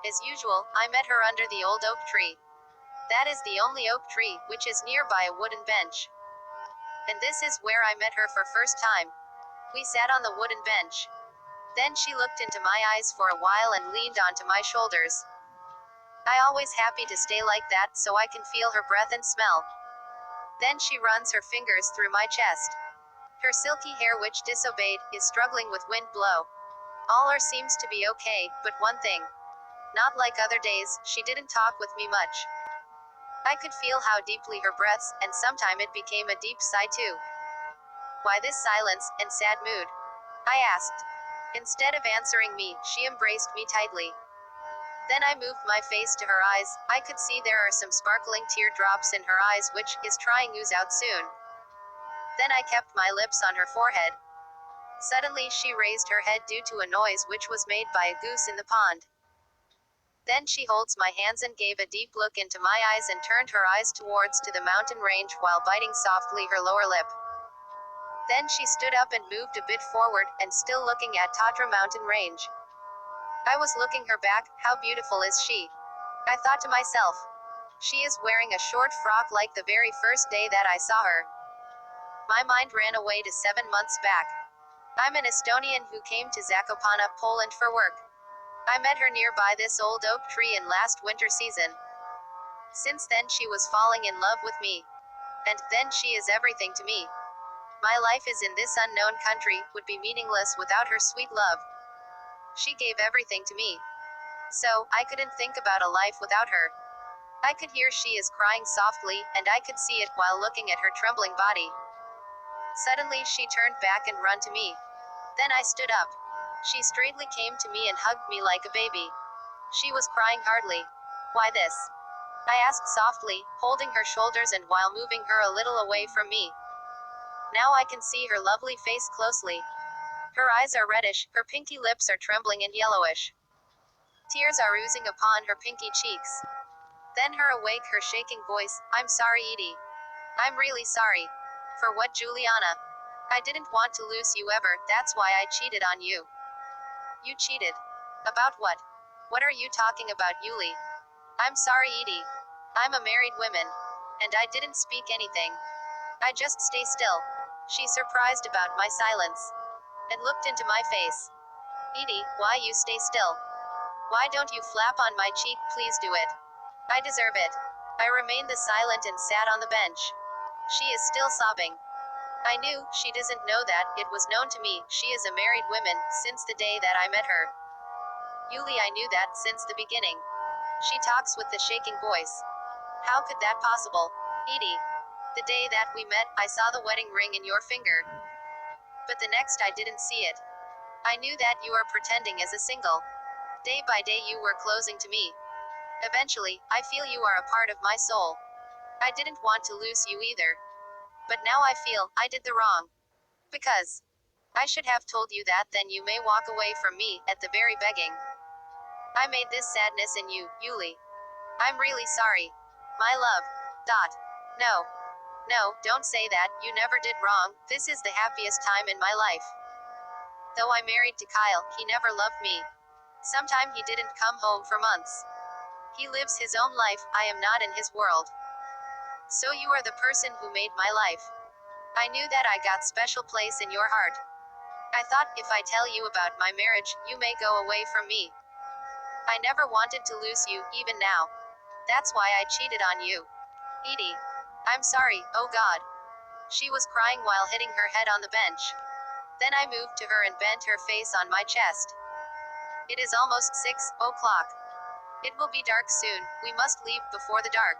As usual, I met her under the old oak tree. That is the only oak tree, which is nearby a wooden bench. And this is where I met her for first time. We sat on the wooden bench. Then she looked into my eyes for a while and leaned onto my shoulders. I always happy to stay like that so I can feel her breath and smell. Then she runs her fingers through my chest. Her silky hair, which disobeyed, is struggling with wind blow. All her seems to be okay, but one thing. Not like other days, she didn't talk with me much. I could feel how deeply her breaths, and sometime it became a deep sigh too. Why this silence, and sad mood? I asked. Instead of answering me, she embraced me tightly. Then I moved my face to her eyes. I could see there are some sparkling teardrops in her eyes, which is trying ooze out soon. Then I kept my lips on her forehead. Suddenly she raised her head due to a noise which was made by a goose in the pond. Then she holds my hands and gave a deep look into my eyes and turned her eyes towards to the mountain range while biting softly her lower lip. Then she stood up and moved a bit forward, and still looking at Tatra mountain range. I was looking her back. How beautiful is she? I thought to myself. She is wearing a short frock like the very first day that I saw her. My mind ran away to 7 months back. I'm an Estonian who came to Zakopane, Poland for work. I met her nearby this old oak tree in last winter season. Since then she was falling in love with me. And then she is everything to me. My life is in this unknown country, would be meaningless without her sweet love. She gave everything to me. So, I couldn't think about a life without her. I could hear she is crying softly, and I could see it while looking at her trembling body. Suddenly she turned back and ran to me. Then I stood up. She straightly came to me and hugged me like a baby. She was crying hardly. Why this? I asked softly, holding her shoulders and while moving her a little away from me. Now I can see her lovely face closely. Her eyes are reddish, her pinky lips are trembling and yellowish. Tears are oozing upon her pinky cheeks. Then her awake, her shaking voice, I'm sorry, Edie. I'm really sorry. For what, Juliana? I didn't want to lose you ever, that's why I cheated on you. You cheated? About what? What are you talking about, Yuli? I'm sorry, Edie. I'm a married woman. And I didn't speak anything. I just stay still. She surprised about my silence. And looked into my face. Edie, why you stay still? Why don't you flap on my cheek, please do it. I deserve it. I remained silent and sat on the bench. She is still sobbing. I knew, she doesn't know that, it was known to me, she is a married woman, since the day that I met her. Yuli, I knew that, since the beginning. She talks with the shaking voice. How could that possible? Edie. The day that we met, I saw the wedding ring in your finger. But the next I didn't see it. I knew that you are pretending as a single. Day by day you were closing to me. Eventually, I feel you are a part of my soul. I didn't want to lose you either. But now I feel, I did the wrong. Because I should have told you that, then you may walk away from me, at the very begging. I made this sadness in you, Yuli. I'm really sorry. My love. Dot. No. No, don't say that, you never did wrong, this is the happiest time in my life. Though I married to Kyle, he never loved me. Sometime he didn't come home for months. He lives his own life, I am not in his world. So you are the person who made my life. I knew that I got special place in your heart. I thought, if I tell you about my marriage, you may go away from me. I never wanted to lose you, even now. That's why I cheated on you. Edie. I'm sorry, oh God. She was crying while hitting her head on the bench. Then I moved to her and bent her face on my chest. It is almost 6 o'clock. It will be dark soon, we must leave before the dark.